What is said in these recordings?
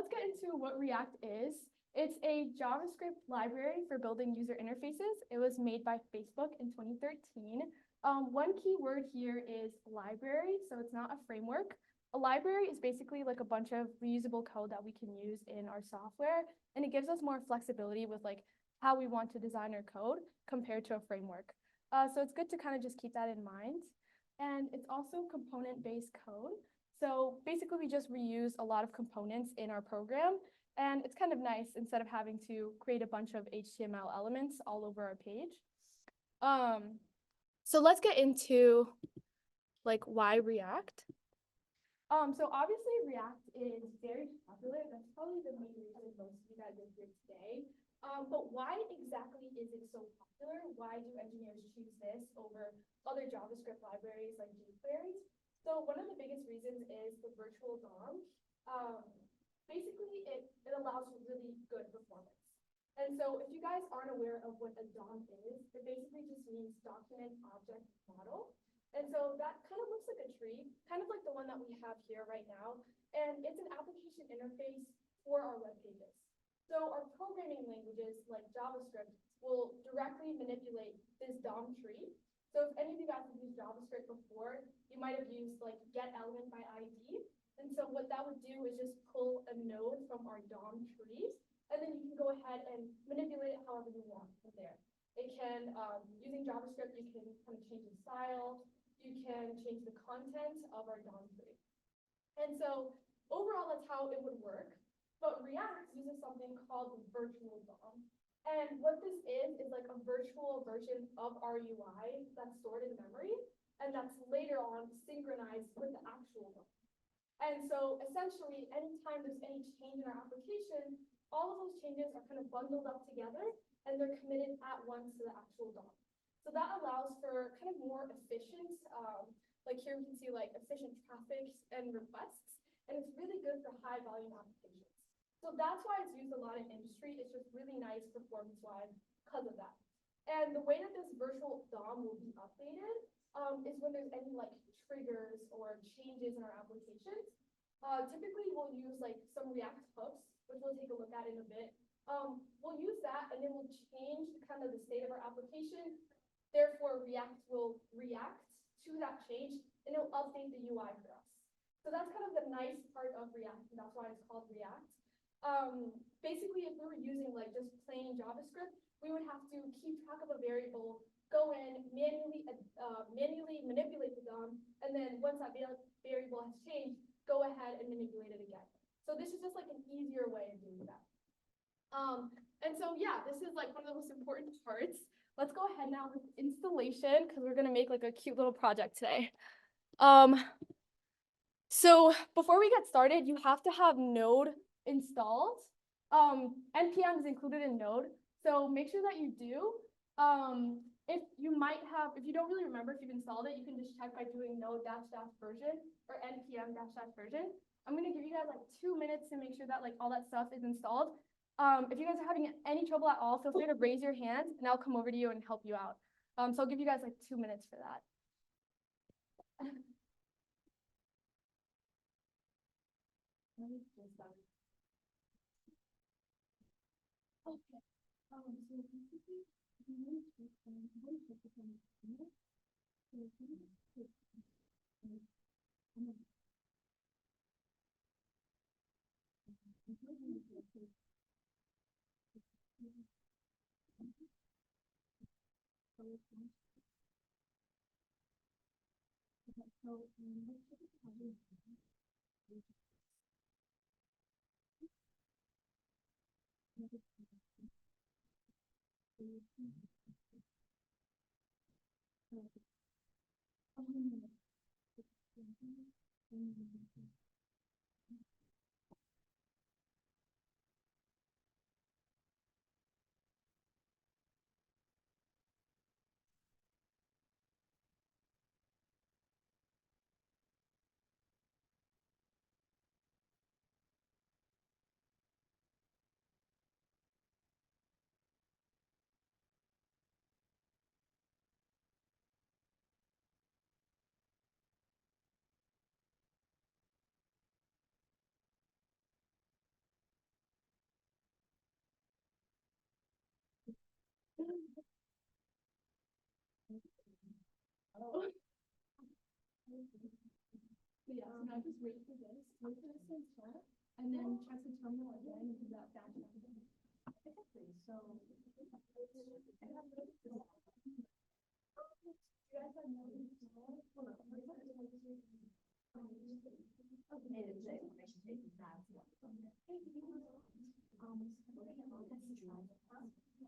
let's get into what React is. It's a JavaScript library for building user interfaces. It was made by Facebook in 2013. One key word here is library, so it's not a framework. A library is basically like a bunch of reusable code that we can use in our software, and it gives us more flexibility with like how we want to design our code compared to a framework. So it's good to kind of just keep that in mind. And it's also component-based code. So basically, we just reuse a lot of components in our program, and it's kind of nice instead of having to create a bunch of HTML elements all over our page. So let's get into like why React. So obviously React is very popular. That's probably the main reason most of you guys are here today. But why exactly is it so popular? Why do engineers choose this over other JavaScript libraries like jQuery? So one of the biggest reasons is the virtual DOM. Basically, it allows for really good performance. And so if you guys aren't aware of what a DOM is, it basically just means document object model. And so that kind of looks like a tree, kind of like the one that we have here right now. And it's an application interface for our web pages. So our programming languages like JavaScript will directly manipulate this DOM tree. So if any of you guys have used JavaScript before, you might have used like get element by ID. And so what that would do is just pull a node from our DOM tree, and then you can go ahead and manipulate it however you want from there. It can, using JavaScript, you can kind of change the style, you can change the content of our DOM tree. And so overall, that's how it would work. But React uses something called the virtual DOM. And what this is like a virtual version of our UI that's stored in memory, and that's later on synchronized with the actual DOM. And so essentially, anytime there's any change in our application, all of those changes are kind of bundled up together, and they're committed at once to the actual DOM. So that allows for kind of more efficient, like here we can see like efficient traffic and requests, and it's really good for high volume applications. So that's why it's used a lot in industry. It's just really nice performance-wise because of that. And the way that this virtual DOM will be updated is when there's any like triggers or changes in our applications. Typically, we'll use like some React hooks, which we'll take a look at in a bit. We'll use that, and it will change kind of the state of our application. Therefore, React will react to that change, and it'll update the UI for us. So that's kind of the nice part of React, and that's why it's called React. Basically, if we were using like just plain JavaScript, we would have to keep track of a variable, go in, manually manipulate the DOM, and then once that variable has changed, go ahead and manipulate it again. So this is just like an easier way of doing that. And so yeah, this is like one of the most important parts. Let's go ahead now with installation because we're gonna make like a cute little project today. So before we get started, you have to have Node installed. NPM is included in Node, so make sure that you do. If you don't really remember if you've installed it, you can just check by doing node -- version or npm -- version. I'm gonna give you guys like 2 minutes to make sure that like all that stuff is installed. If you guys are having any trouble at all, feel free to raise your hand and I'll come over to you and help you out. So I'll give you guys like 2 minutes for that. Okay. So yeah, so now just wait for this to start, and then check the terminal again and do that back. Exactly. So.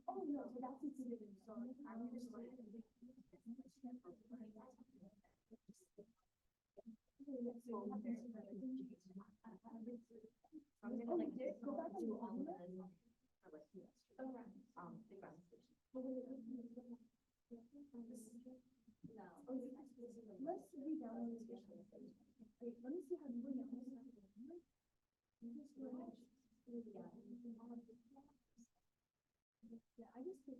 Oh no, so that's included. So I'm just like. I'm gonna like go back to all of them. Let's read down this. Wait, let me see how you read down. Yeah, I just think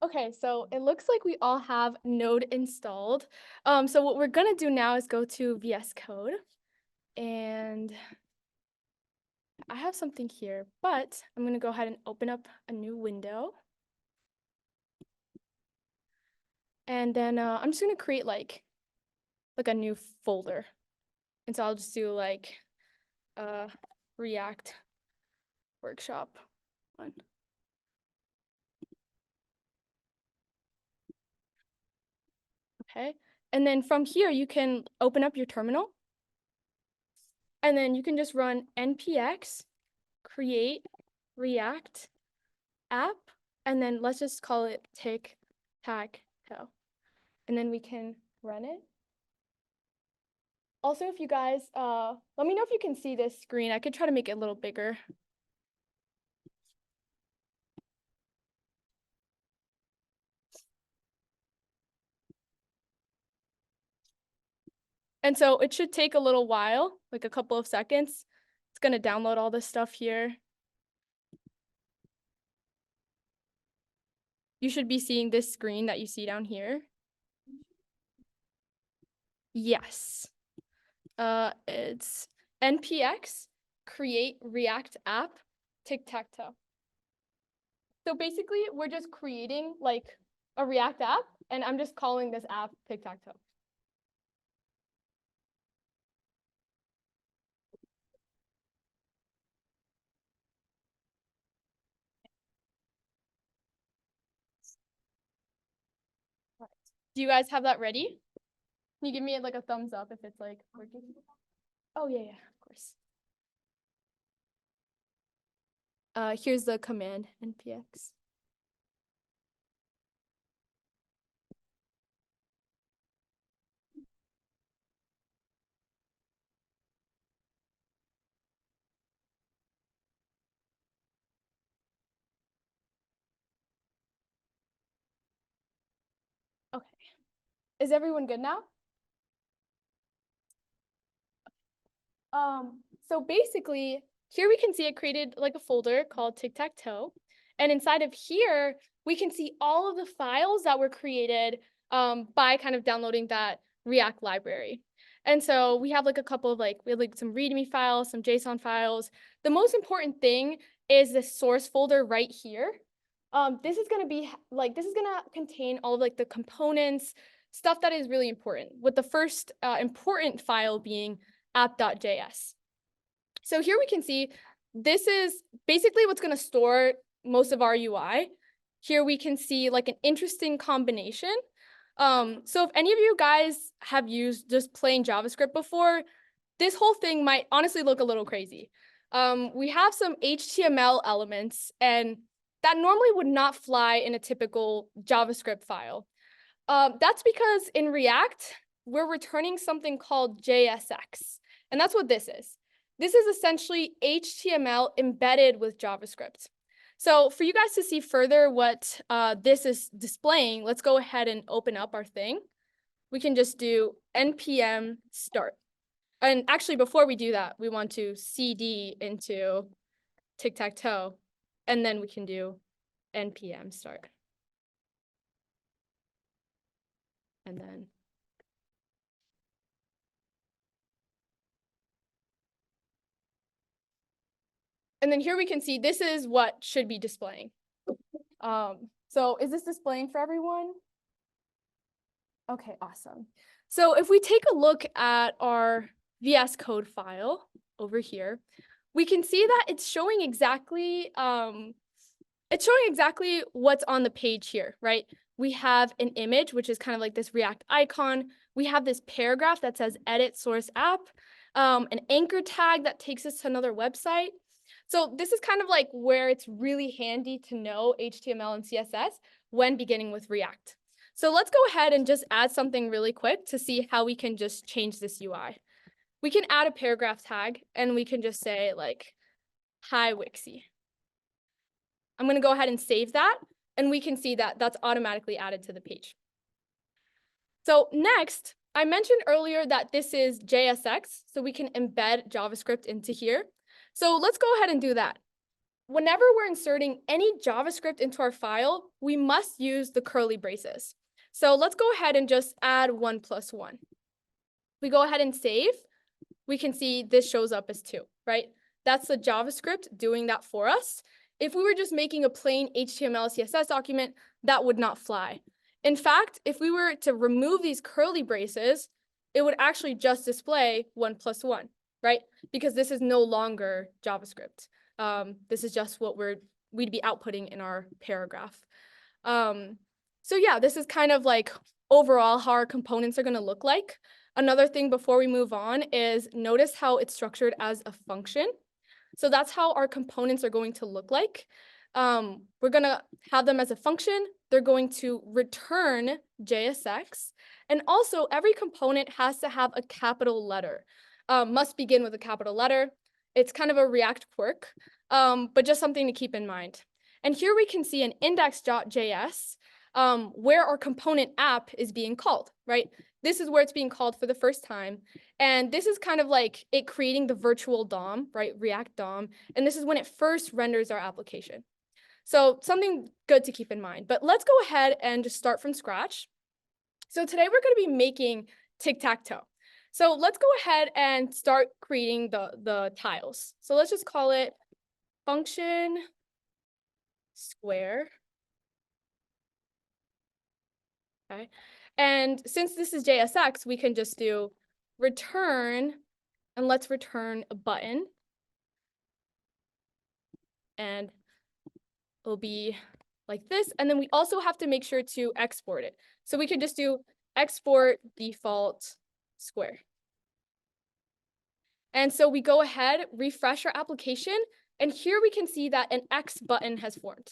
okay, so it looks like we all have Node installed. So what we're gonna do now is go to VS Code, and I have something here, but I'm gonna go ahead and open up a new window. And then I'm just gonna create like a new folder. And so I'll just do like React workshop 1. Okay, and then from here you can open up your terminal, and then you can just run npx create React app, and then let's just call it tic-tac-toe, and then we can run it. Also, if you guys, let me know if you can see this screen. I could try to make it a little bigger. And so it should take a little while, like a couple of seconds. It's gonna download all this stuff here. You should be seeing this screen that you see down here. Yes. It's npx create React app tic-tac-toe. So basically, we're just creating like a React app, and I'm just calling this app tic-tac-toe. Do you guys have that ready? Can you give me like a thumbs up if it's like working? Oh yeah, of course. Here's the command npx. Okay. Is everyone good now? So basically, here we can see it created like a folder called tic-tac-toe. And inside of here, we can see all of the files that were created by kind of downloading that React library. And so we have like a couple of we have like some README files, some JSON files. The most important thing is the source folder right here. This is going to contain all of like the components, stuff that is really important, with the first important file being app.js. So here we can see this is basically what's going to store most of our UI. Here we can see like an interesting combination. So if any of you guys have used just plain JavaScript before, this whole thing might honestly look a little crazy. We have some HTML elements, and that normally would not fly in a typical JavaScript file. That's because in React, we're returning something called JSX. And that's what this is. This is essentially HTML embedded with JavaScript. So for you guys to see further what this is displaying, let's go ahead and open up our thing. We can just do npm start. And actually, before we do that, we want to cd into tic-tac-toe, and then we can do npm start. And then here we can see this is what should be displaying. So is this displaying for everyone? Okay, awesome. So if we take a look at our VS Code file over here, we can see that it's showing exactly what's on the page here, right? We have an image, which is kind of like this React icon. We have this paragraph that says edit source app, an anchor tag that takes us to another website. So this is kind of like where it's really handy to know HTML and CSS when beginning with React. So let's go ahead and just add something really quick to see how we can just change this UI. We can add a paragraph tag, and we can just say like, hi WiCSE. I'm going to go ahead and save that, and we can see that that's automatically added to the page. So next, I mentioned earlier that this is JSX, so we can embed JavaScript into here. So let's go ahead and do that. Whenever we're inserting any JavaScript into our file, we must use the curly braces. So let's go ahead and just add 1+1. We go ahead and save. We can see this shows up as 2, right? That's the JavaScript doing that for us. If we were just making a plain HTML CSS document, that would not fly. In fact, if we were to remove these curly braces, it would actually just display 1+1, right? Because this is no longer JavaScript. This is just what we'd be outputting in our paragraph. So yeah, this is kind of like overall how our components are going to look like. Another thing before we move on is notice how it's structured as a function. So that's how our components are going to look like. We're going to have them as a function. They're going to return JSX. And also, every component has to have a capital letter, must begin with a capital letter. It's kind of a React quirk, but just something to keep in mind. And here we can see an index.js where our component app is being called, right? This is where it's being called for the first time. And this is kind of like it creating the virtual DOM, right? React DOM. And this is when it first renders our application. So something good to keep in mind. But let's go ahead and just start from scratch. So today we're going to be making tic-tac-toe. So let's go ahead and start creating the tiles. So let's just call it function square. Okay. And since this is JSX, we can just do return, and let's return a button. And it'll be like this. And then we also have to make sure to export it. So we can just do export default square. And so we go ahead, refresh our application, and here we can see that an X button has formed.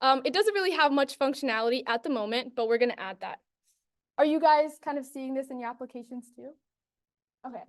It doesn't really have much functionality at the moment, but we're going to add that. Are you guys kind of seeing this in your applications too? Okay.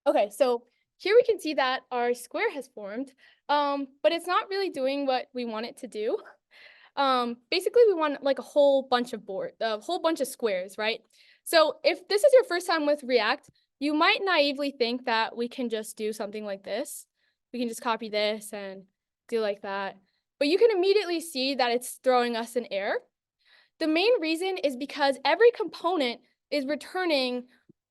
Okay, so here we can see that our square has formed, but it's not really doing what we want it to do. Basically, we want like a whole bunch of squares, right? So if this is your first time with React, you might naively think that we can just do something like this. We can just copy this and do like that. But you can immediately see that it's throwing us an error. The main reason is because every component is returning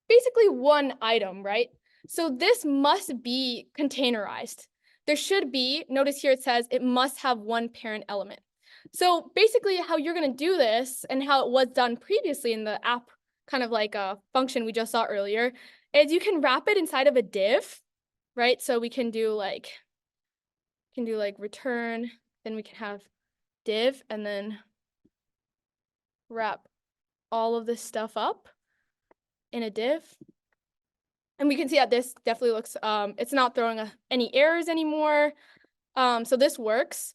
basically one item, right? So this must be containerized. There should be, notice here it says it must have one parent element. So basically how you're going to do this and how it was done previously in the app kind of like a function we just saw earlier is you can wrap it inside of a div, right? So we can do like return, then we can have div and then wrap all of this stuff up in a div. And we can see that this definitely looks, it's not throwing any errors anymore. So this works.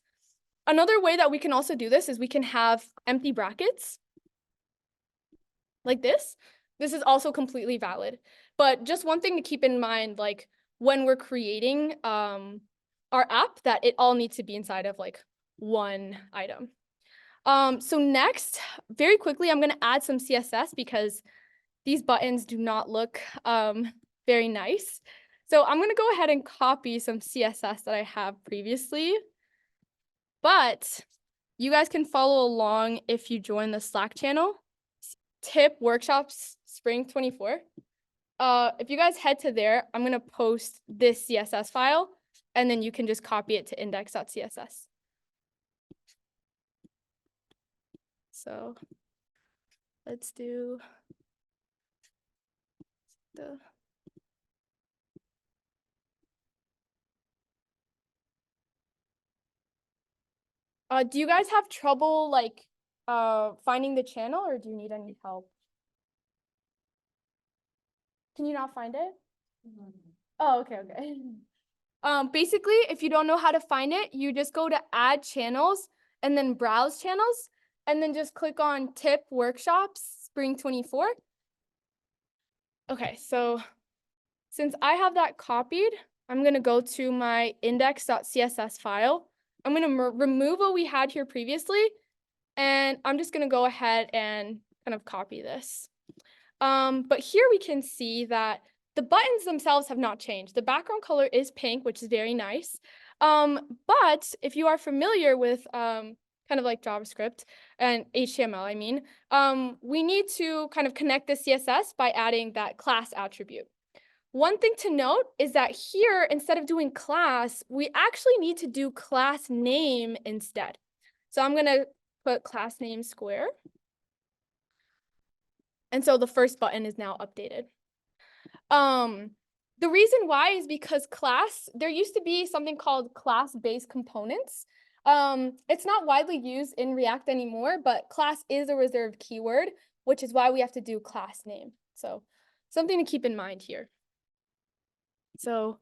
Another way that we can also do this is we can have empty brackets like this. This is also completely valid. But just one thing to keep in mind, like when we're creating our app, that it all needs to be inside of like one item. So next, very quickly, I'm going to add some CSS because these buttons do not look very nice. So I'm going to go ahead and copy some CSS that I have previously. But you guys can follow along if you join the Slack channel, tip workshops spring 24. If you guys head to there, I'm going to post this CSS file, and then you can just copy it to index.css. So let's do the... do you guys have trouble like finding the channel, or do you need any help? Can you not find it? Oh, okay. Basically, if you don't know how to find it, you just go to add channels and then browse channels and then just click on tip workshops spring 24. Okay, so since I have that copied, I'm going to go to my index.css file. I'm going to remove what we had here previously, and I'm just going to go ahead and kind of copy this. But here we can see that the buttons themselves have not changed. The background color is pink, which is very nice. But if you are familiar with kind of like JavaScript and HTML, I mean, we need to kind of connect the CSS by adding that class attribute. One thing to note is that here, instead of doing class, we actually need to do class name instead. So I'm going to put class name square. And so the first button is now updated. The reason why is because there used to be something called class-based components. It's not widely used in React anymore, but class is a reserved keyword, which is why we have to do class name. So something to keep in mind here. So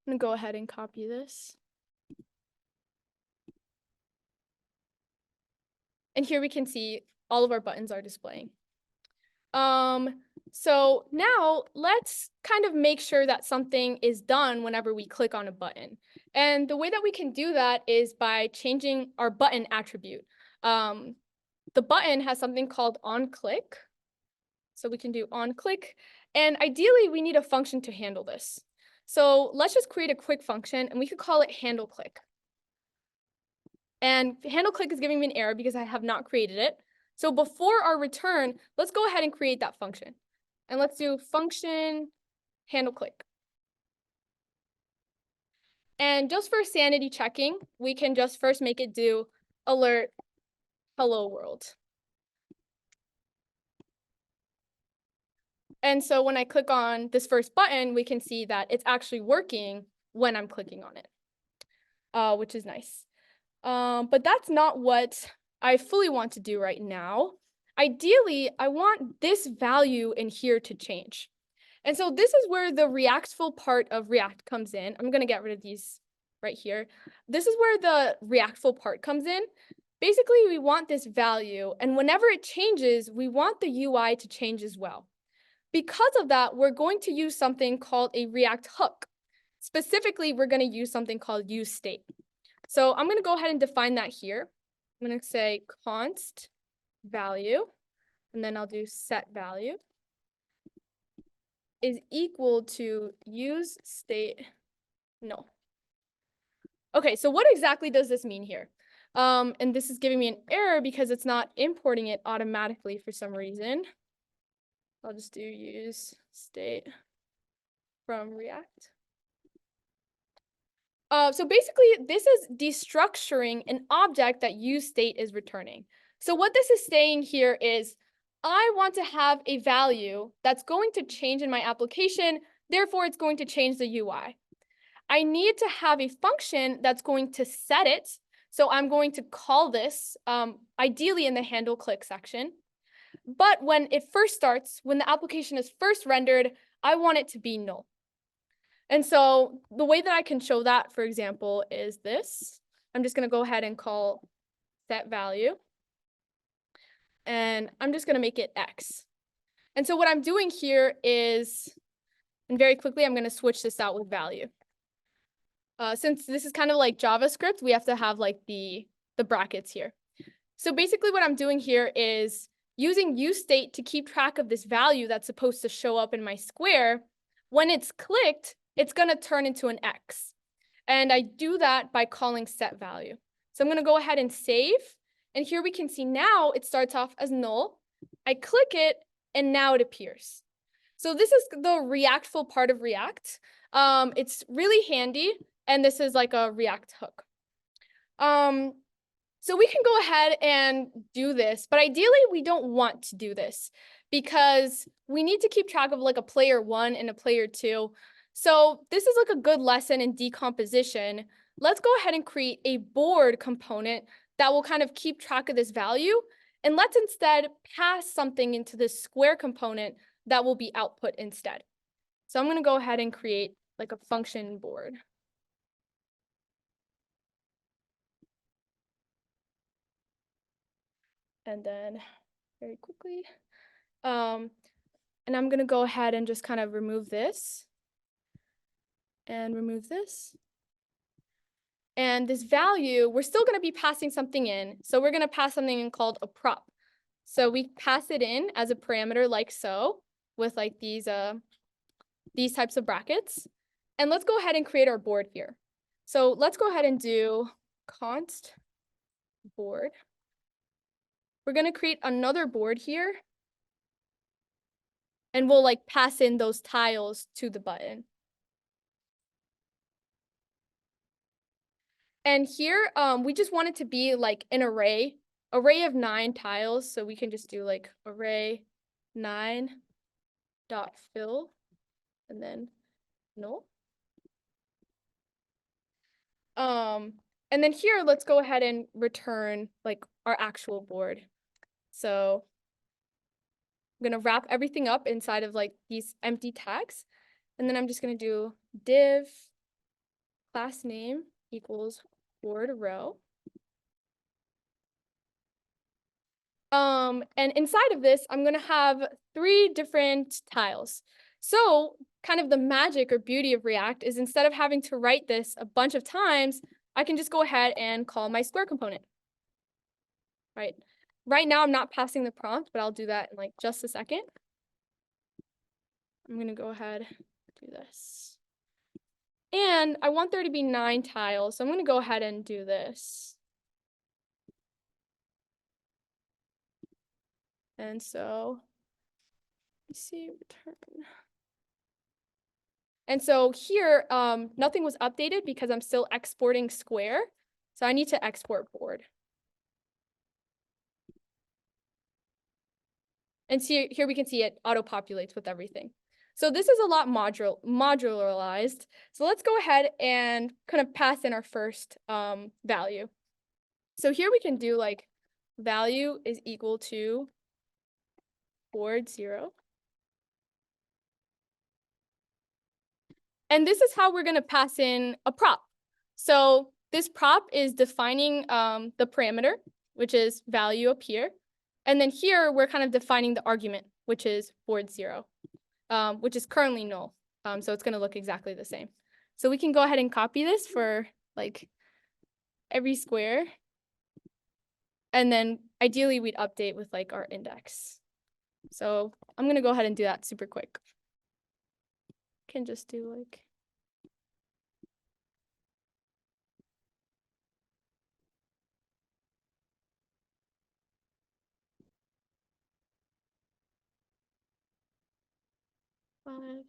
I'm gonna go ahead and copy this. And here we can see all of our buttons are displaying. So now let's kind of make sure that something is done whenever we click on a button. And the way that we can do that is by changing our button attribute. The button has something called onClick. So we can do onClick. And ideally, we need a function to handle this. So let's just create a quick function, and we could call it handleClick. And handleClick is giving me an error because I have not created it. So before our return, let's go ahead and create that function. And let's do function handleClick. And just for sanity checking, we can just first make it do alert hello world. And so when I click on this first button, we can see that it's actually working when I'm clicking on it, which is nice. But that's not what I fully want to do right now. Ideally, I want this value in here to change. And so this is where the Reactful part of React comes in. I'm going to get rid of these right here. This is where the Reactful part comes in. Basically, we want this value, and whenever it changes, we want the UI to change as well. Because of that, we're going to use something called a React hook. Specifically, we're going to use something called useState. So I'm going to go ahead and define that here. I'm going to say const value, and then I'll do set value is equal to useState null. Okay, so what exactly does this mean here? And this is giving me an error because it's not importing it automatically for some reason. I'll just do useState from React. So basically, this is destructuring an object that useState is returning. So what this is saying here is, I want to have a value that's going to change in my application, therefore it's going to change the UI. I need to have a function that's going to set it. So I'm going to call this, ideally in the handleClick section. But when it first starts, when the application is first rendered, I want it to be null. And so the way that I can show that, for example, is this. I'm just going to go ahead and call set value. And I'm just going to make it X. And so what I'm doing here is, and very quickly, I'm going to switch this out with value. Since this is kind of like JavaScript, we have to have like the brackets here. So basically what I'm doing here is using useState to keep track of this value that's supposed to show up in my square. When it's clicked, it's going to turn into an X. And I do that by calling set value. So I'm going to go ahead and save. And here we can see now it starts off as null. I click it, and now it appears. So this is the Reactful part of React. It's really handy, and this is like a React hook. So we can go ahead and do this, but ideally we don't want to do this because we need to keep track of like a player 1 and a player 2. So this is like a good lesson in decomposition. Let's go ahead and create a board component that will kind of keep track of this value. And let's instead pass something into this square component that will be output instead. So I'm going to go ahead and create like a function board. And then very quickly, and I'm going to go ahead and just kind of remove this and remove this. And this value, we're still going to be passing something in. So we're going to pass something in called a prop. So we pass it in as a parameter like so with like these types of brackets. And let's go ahead and create our board here. So let's go ahead and do const board. We're going to create another board here. And we'll like pass in those tiles to the button. And here, we just want it to be like an array of 9 tiles. So we can just do like array 9 dot fill and then null. And then here, let's go ahead and return like our actual board. So I'm going to wrap everything up inside of like these empty tags. And then I'm just going to do div class name equals board row. And inside of this, I'm going to have 3 different tiles. So kind of the magic or beauty of React is instead of having to write this a bunch of times, I can just go ahead and call my square component. Right. Right now, I'm not passing the prompt, but I'll do that in like just a second. I'm going to go ahead and do this. And I want there to be 9 tiles, so I'm going to go ahead and do this. And so, let's see, return. And so here, nothing was updated because I'm still exporting square. So I need to export board. And see, here we can see it auto-populates with everything. So this is a lot modularized. So let's go ahead and kind of pass in our first value. So here we can do like value is equal to board 0. And this is how we're going to pass in a prop. So this prop is defining the parameter, which is value up here. And then here, we're kind of defining the argument, which is board 0, which is currently null. So it's going to look exactly the same. So we can go ahead and copy this for like every square. And then ideally, we'd update with like our index. So I'm going to go ahead and do that super quick. Can just do like five.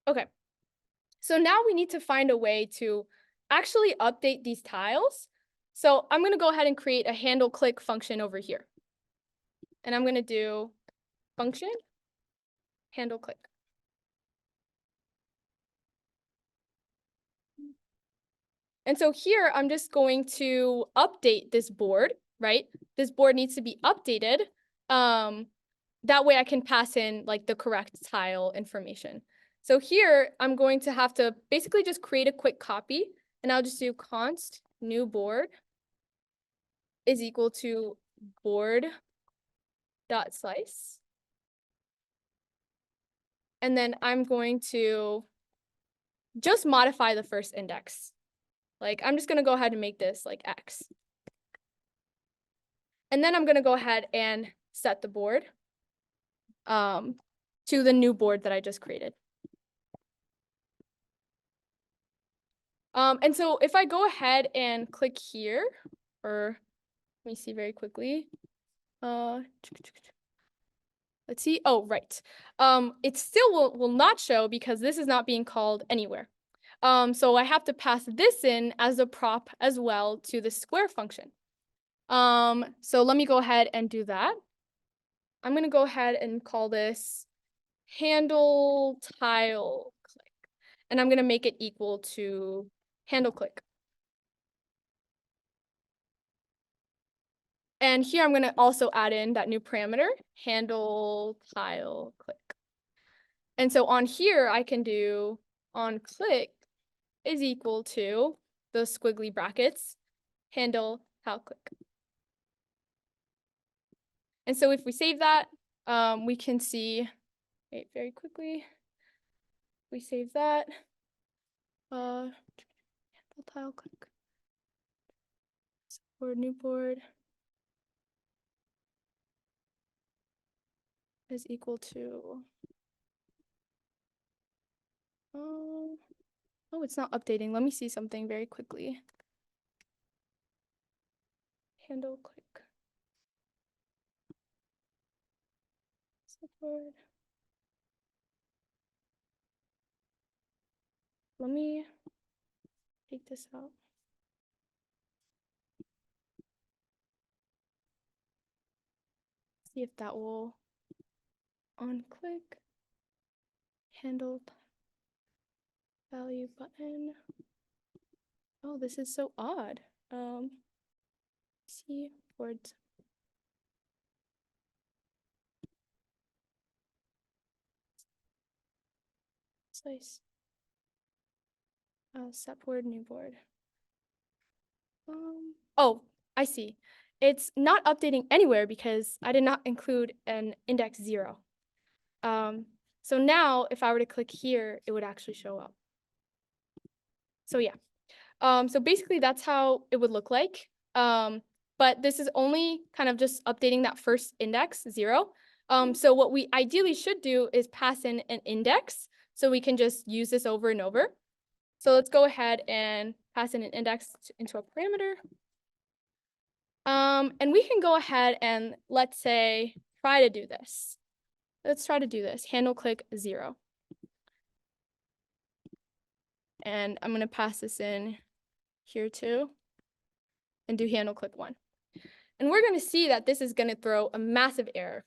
Okay. So now we need to find a way to actually update these tiles. So I'm going to go ahead and create a handle click function over here. And I'm going to do function handle click. And so here I'm just going to update this board, right? This board needs to be updated. That way I can pass in like the correct tile information. So here I'm going to have to basically just create a quick copy, and I'll just do const new board is equal to board dot slice. And then I'm going to just modify the first index. Like I'm just going to go ahead and make this like X. And then I'm going to go ahead and set the board to the new board that I just created. And so if I go ahead and click here, or let me see very quickly. Let's see. Oh, right. It still will not show because this is not being called anywhere. So I have to pass this in as a prop as well to the square function. So let me go ahead and do that. I'm going to go ahead and call this handle tile click. And I'm going to make it equal to handle click. And here I'm going to also add in that new parameter, handle tile click. And so on here, I can do on click is equal to the squiggly brackets, handle tile click. And so if we save that, we can see, wait, very quickly, we save that, handle tile click, board, new board is equal to, oh, it's not updating. Let me see something very quickly. Handle click. Support. Let me take this out. See if that will on click. Handle value button. Oh, this is so odd. See, boards. Slice. Set board, new board. Oh, I see. It's not updating anywhere because I did not include an index 0. So now if I were to click here, it would actually show up. So yeah. So basically that's how it would look like. But this is only kind of just updating that first index, 0. So what we ideally should do is pass in an index so we can just use this over and over. So let's go ahead and pass in an index into a parameter. And we can go ahead and let's say try to do this. Let's try to do this. Handle click 0. And I'm going to pass this in here too and do handle click 1. And we're going to see that this is going to throw a massive error.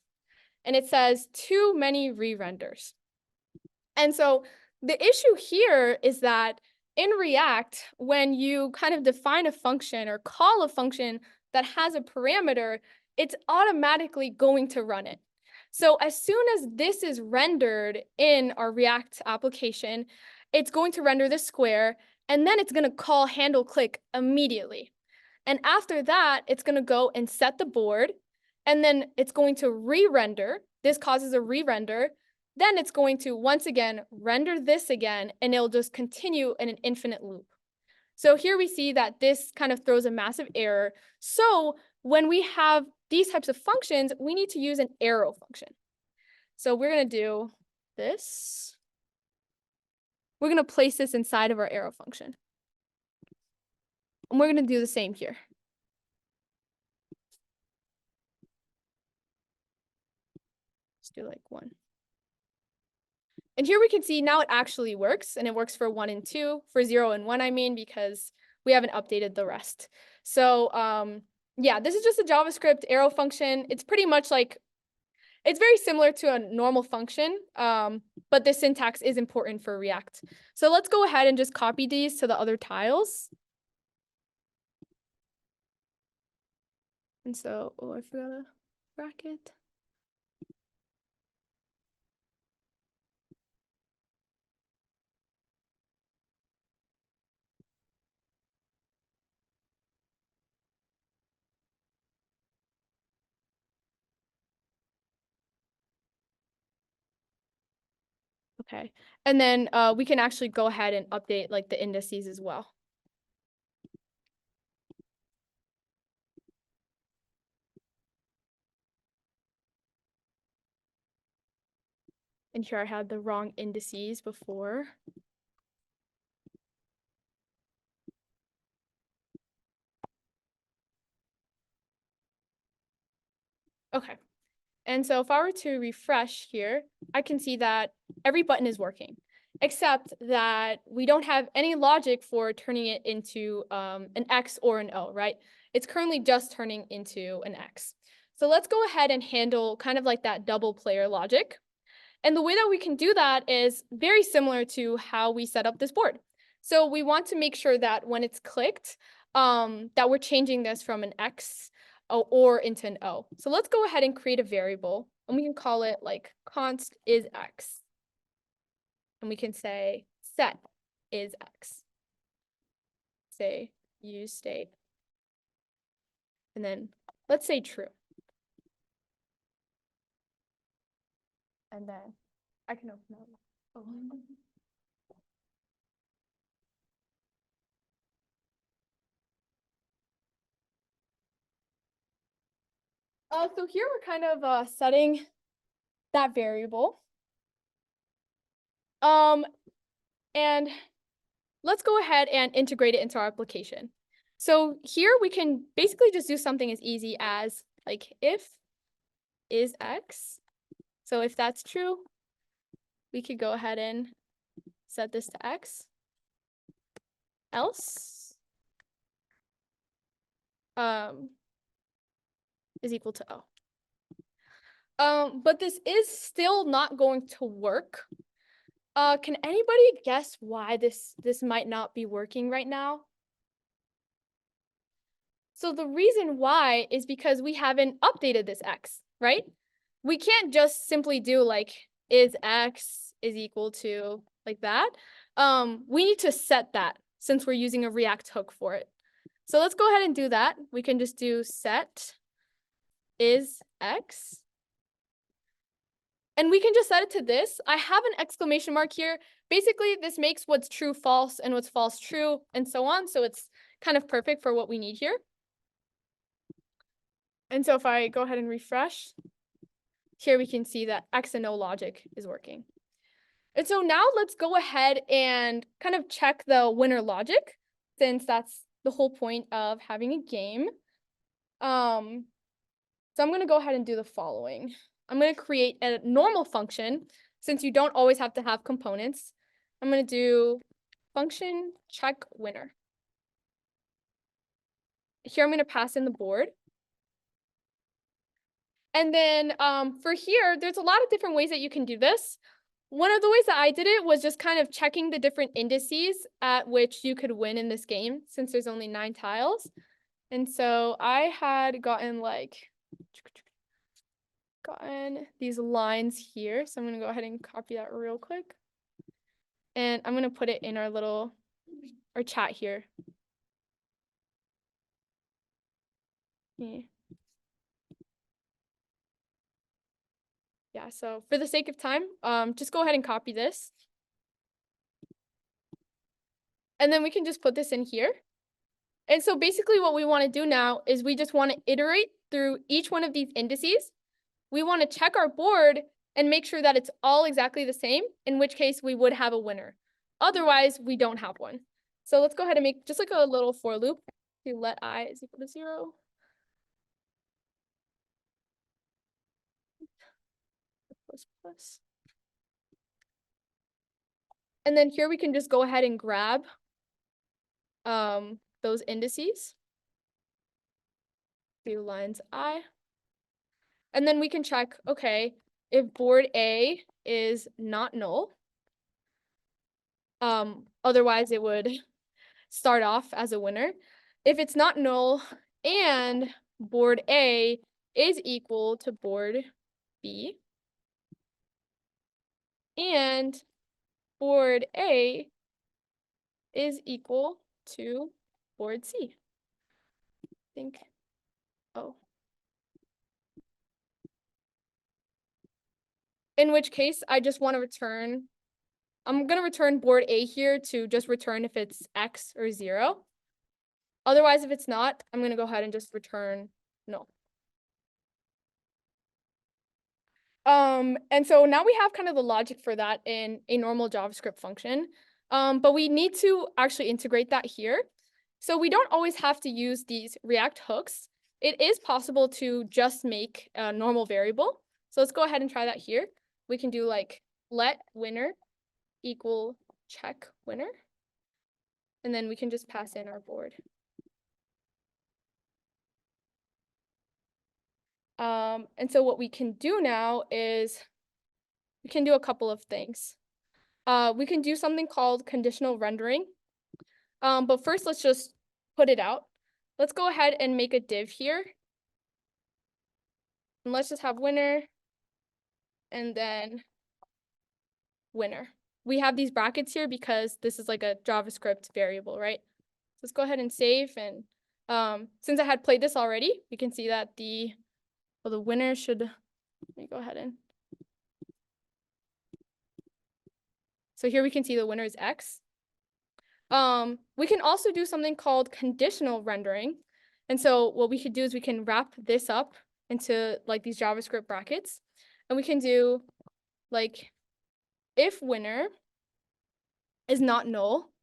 And it says too many re-renders. And so the issue here is that in React, when you kind of define a function or call a function that has a parameter, it's automatically going to run it. So as soon as this is rendered in our React application, it's going to render this square, and then it's going to call handle click immediately. And after that, it's going to go and set the board, and then it's going to re-render. This causes a re-render. Then it's going to, once again, render this again, and it'll just continue in an infinite loop. So here we see that this kind of throws a massive error. So when we have these types of functions, we need to use an arrow function. So we're going to do this. We're going to place this inside of our arrow function. And we're going to do the same here. Let's do like 1. And here we can see now it actually works, and it works for 1 and 2, for 0 and 1, I mean, because we haven't updated the rest. So yeah, this is just a JavaScript arrow function. It's pretty much like, it's very similar to a normal function, but the syntax is important for React. So let's go ahead and just copy these to the other tiles. And so, oh, I forgot a bracket. Okay, and then we can actually go ahead and update like the indices as well. And here I had the wrong indices before. Okay, and so if I were to refresh here, I can see that every button is working, except that we don't have any logic for turning it into an X or an O, right? It's currently just turning into an X. So let's go ahead and handle kind of like that double player logic. And the way that we can do that is very similar to how we set up this board. So we want to make sure that when it's clicked, that we're changing this from an X or into an O. So let's go ahead and create a variable, and we can call it like const is X. And we can say set is X. Say use state. And then let's say true. And then I can open up. Oh. So here we're kind of setting that variable. And let's go ahead and integrate it into our application. So here we can basically just do something as easy as like if is X. So if that's true, we could go ahead and set this to X. Else is equal to O. But this is still not going to work. Can anybody guess why this might not be working right now? So the reason why is because we haven't updated this x, right? We can't just simply do like is x is equal to like that. We need to set that since we're using a React hook for it. So let's go ahead and do that. We can just do set is x. And we can just set it to this. I have an exclamation mark here. Basically, this makes what's true false and what's false true and so on. So it's kind of perfect for what we need here. And so if I go ahead and refresh, here we can see that X and O logic is working. And so now let's go ahead and kind of check the winner logic, since that's the whole point of having a game. So I'm going to go ahead and do the following. I'm going to create a normal function, since you don't always have to have components. I'm going to do function check winner. Here I'm going to pass in the board. And then for here, there's a lot of different ways that you can do this. One of the ways that I did it was just kind of checking the different indices at which you could win in this game, since there's only 9 tiles. And so I had gotten these lines here. So I'm going to go ahead and copy that real quick. And I'm going to put it in our chat here. Yeah, so for the sake of time, just go ahead and copy this. And then we can just put this in here. And so basically what we want to do now is we just want to iterate through each one of these indices. We want to check our board and make sure that it's all exactly the same, in which case we would have a winner. Otherwise, we don't have one. So let's go ahead and make just like a little for loop. Do let I is equal to 0. Plus. And then here we can just go ahead and grab those indices. Do lines I. And then we can check, okay, if board A is not null, otherwise it would start off as a winner. If it's not null and board A is equal to board B, and board A is equal to board C. I think, in which case I just want to return, I'm going to return board A here to just return if it's X or 0. Otherwise, if it's not, I'm going to go ahead and just return null. And so now we have kind of the logic for that in a normal JavaScript function, but we need to actually integrate that here. So we don't always have to use these React hooks. It is possible to just make a normal variable. So let's go ahead and try that here. We can do like let winner equal check winner. And then we can just pass in our board. And so what we can do now is we can do a couple of things. We can do something called conditional rendering. But first, let's just put it out. Let's go ahead and make a div here. And let's just have winner and then winner. We have these brackets here because this is like a JavaScript variable, right? So let's go ahead and save. And since I had played this already, we can see that the winner should, let me go ahead and. So here we can see the winner is X. We can also do something called conditional rendering. And so what we could do is we can wrap this up into like these JavaScript brackets. And we can do like if winner is not null,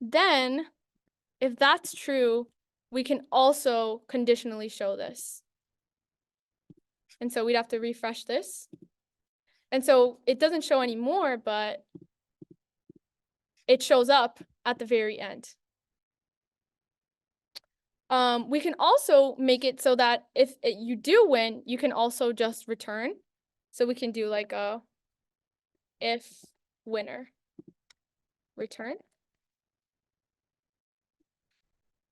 then if that's true, we can also conditionally show this. And so we'd have to refresh this. And so it doesn't show anymore, but it shows up at the very end. We can also make it so that if you do win, you can also just return. So we can do like a if winner return.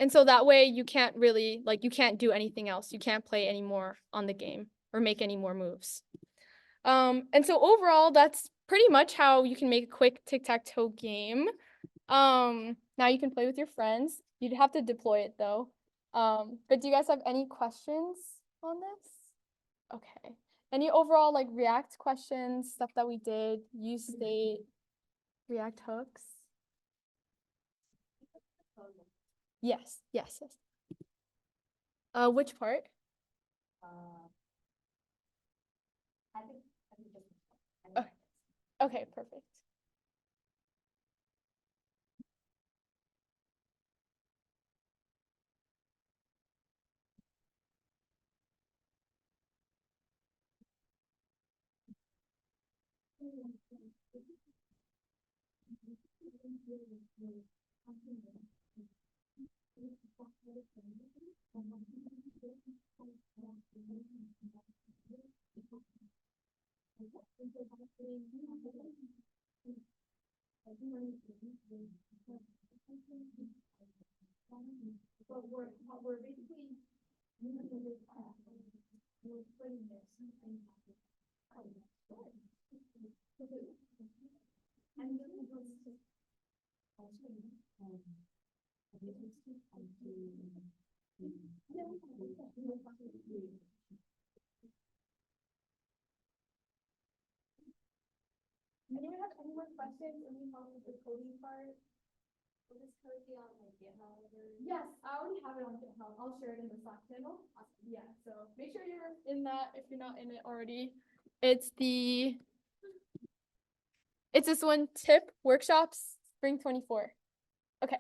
And so that way you can't really, like, you can't do anything else. You can't play anymore on the game or make any more moves. And so overall, that's pretty much how you can make a quick tic-tac-toe game. Now you can play with your friends. You'd have to deploy it though. But do you guys have any questions on this? Okay. Any overall like React questions, stuff that we did, use state, React hooks? Yes, yes, yes. Which part? Okay. Okay, perfect. Anyone have any more questions? Any help with the coding part? Will this code be on like GitHub? Yes, I already have it on GitHub. I'll share it in the Slack channel. Awesome. Yeah, so make sure you're in that if you're not in it already. It's this one, tip workshops spring 24. Okay.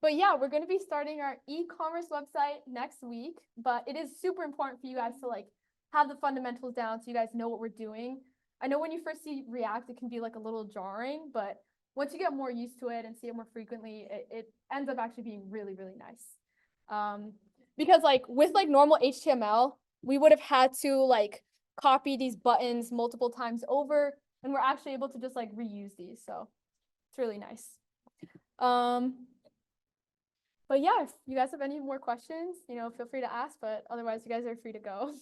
But yeah, we're going to be starting our e-commerce website next week, but it is super important for you guys to like have the fundamentals down so you guys know what we're doing. I know when you first see React, it can be like a little jarring, but once you get more used to it and see it more frequently, it ends up actually being really, really nice. Because like with like normal HTML, we would have had to like copy these buttons multiple times over, and we're actually able to just like reuse these. So it's really nice. But yeah, if you guys have any more questions, feel free to ask, but otherwise you guys are free to go.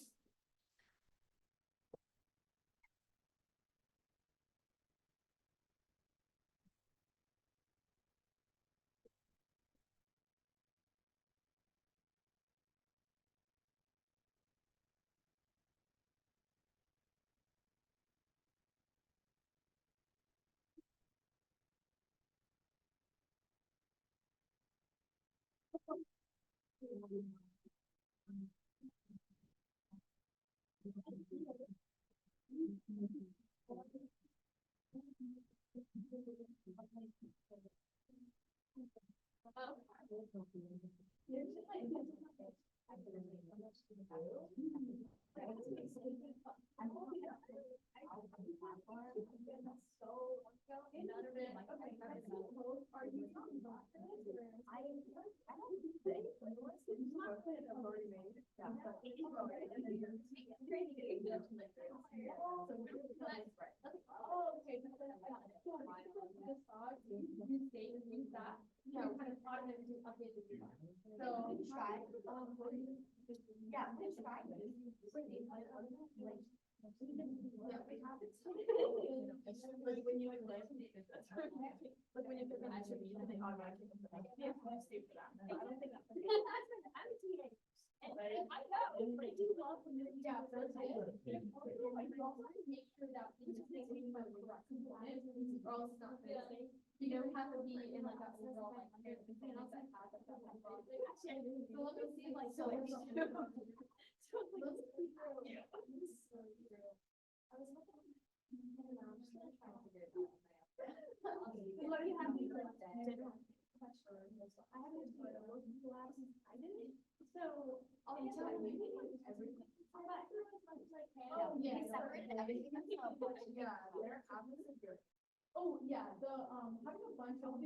Oh yeah, having a bunch of on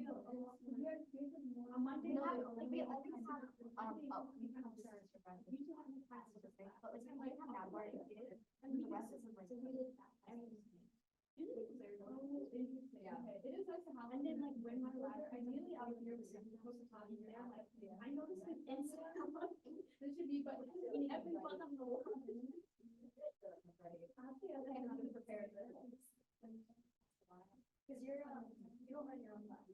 Monday we always have we kind of insurance for them. Usually have classes with them, but like we might have that where it is, and the rest is like And then like when my last, ideally I was nervous supposed to talk there, like I noticed an Instagram there should be, but in every one of the world. Actually, I don't have to prepare this. Because you don't run your own lab.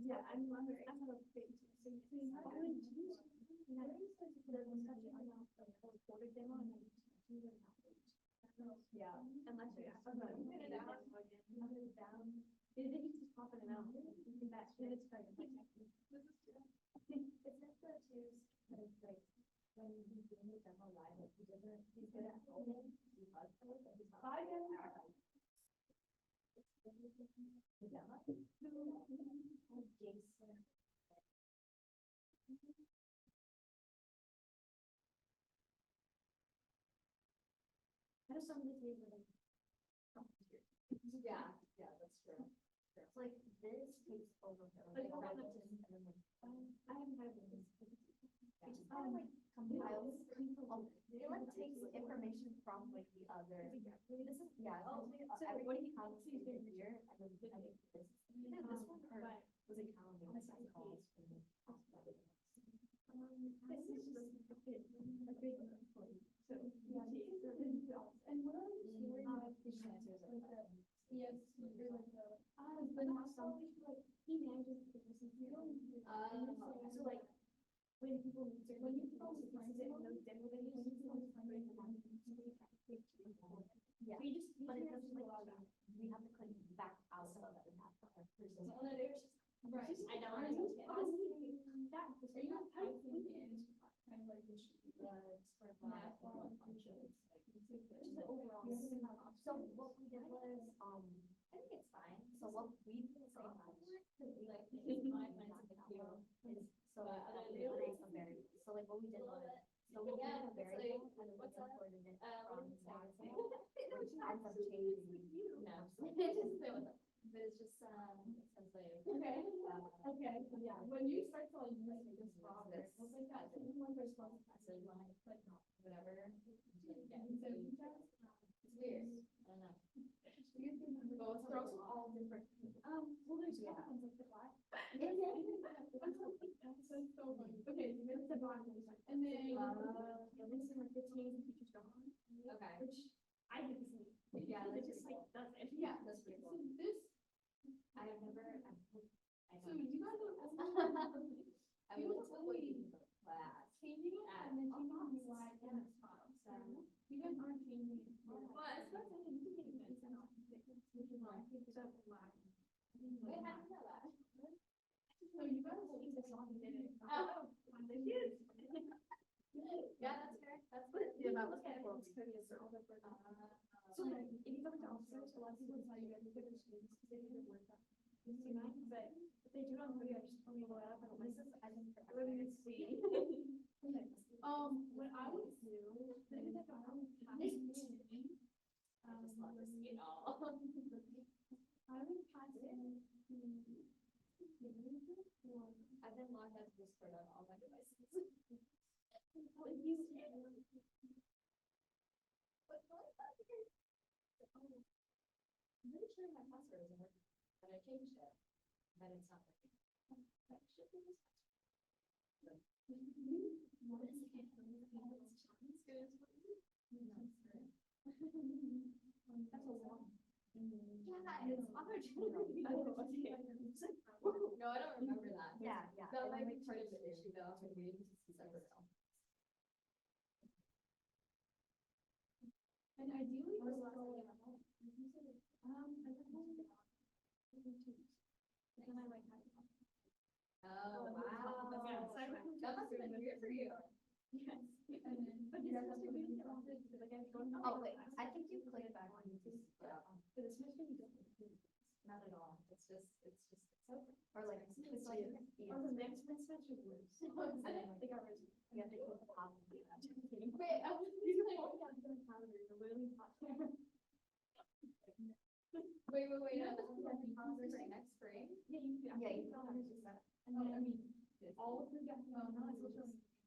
Yeah, I'm a big, so you can I would choose. And I noticed that there was such a recorded demo and yeah, unless you ask them to put it out, down. They just pop it out. That's it's very this is true. It's just the twos, but it's like when he's doing the demo live, like he's good at holding. Bye, guys. The demo. Jason. How does somebody say that? Yeah, that's true. It's like this takes over. Like, I haven't had this. It just kind of like compiles. It like takes information from like the other. This is everything counts here, and then I think this one was accounting. This is calls for me. This is just a big so yeah, and what are you hearing about the answers like the ESC or like the but not so like he manages the business you don't so like when people when you post those demo videos when you post yeah we just but it doesn't allow that we have to click back out so that we have to right I know that are you typing in kind of like math functions. The overall. So what we did was, I think it's fine. So what we did was like, so we create a variable. So like what we did was, so we created a variable and we imported it from that, which ends up changing. No, but it's just translated. Okay. Okay. Yeah. When you start to like use this software, it's like that. So you want to respond to like whatever. Yeah. So it's weird. I don't know. Well, it's also all different. Well, there's ones like the black. That's so funny. Okay, so there's the black one, and then this is like 15 features gone. Okay. Which I think is neat. Yeah, it just like does it. Yeah, that's pretty cool. So this. I have never. So you guys are. I went to class. Changing it and then changing the UI and it's fine. So you guys aren't changing it. Well, it's not something you can even send off. Which is why I think it's up to line. Wait, how do you know that? So you guys changed the song and did it. Oh, yeah, that's fair. That's what. Yeah, that was kind of so like, if you go into officers, a lot of people tell you guys to finish students because they do their work up. But if they do it on the video, I just told me what up and this is I didn't really see. What I would do is if I don't have it, I would pass in I would pass in I've been logged out of Discord on all my devices. I'm really sure my password isn't working, but I changed it, but it's not working. That should be this. That's a long. Yeah, it's other no, I don't remember that. Yeah. That might be part of the issue though. I'm waiting to see separate. And ideally, I don't know. Then I like oh wow. That must have been weird for you. Yes. But this must have been oh wait, I think you click back on YouTube. But it's supposed to be different. Not at all. It's just or like it's like or the next semester worse. I didn't think I was yeah, they put the pop. Wait, I was usually only have the calendar, the literally hot. Wait, no, calendar for next spring? Yeah, you calendar is that. And then I mean all of the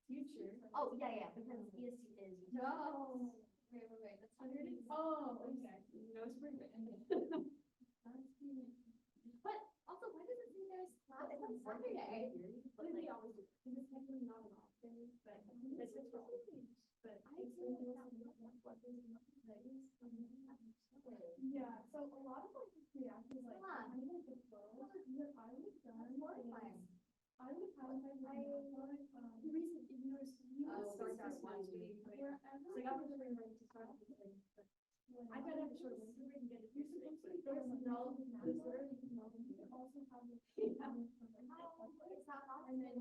future. Oh yeah, because ESC is no. Wait, that's 100. Oh, okay. No spring. But Saturday. But they always do. It's technically not an option, but it's just for all. But yeah, so a lot of like React is like kind of like the flow. What I would have done is I would have had the reason you know Start wherever I got the ring to start. I gotta have a short winter break and get it. There's no master. You can also have the and then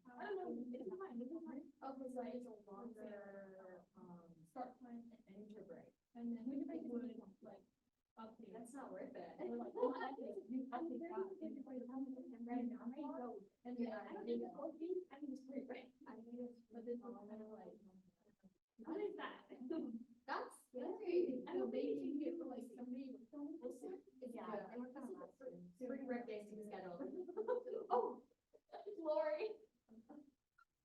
I don't know. It's fine. It's fine. Okay, so it's a longer Start time and winter break. and then winter break would like update. That's not worth it. And we're like, well, I think that. And right now, I'm ready to go. And then I don't need a whole piece. I can just free break. I need it, but this is kind of like, what is that? That's scary. And maybe you can get for like somebody with Yeah, and we're kind of spring break days.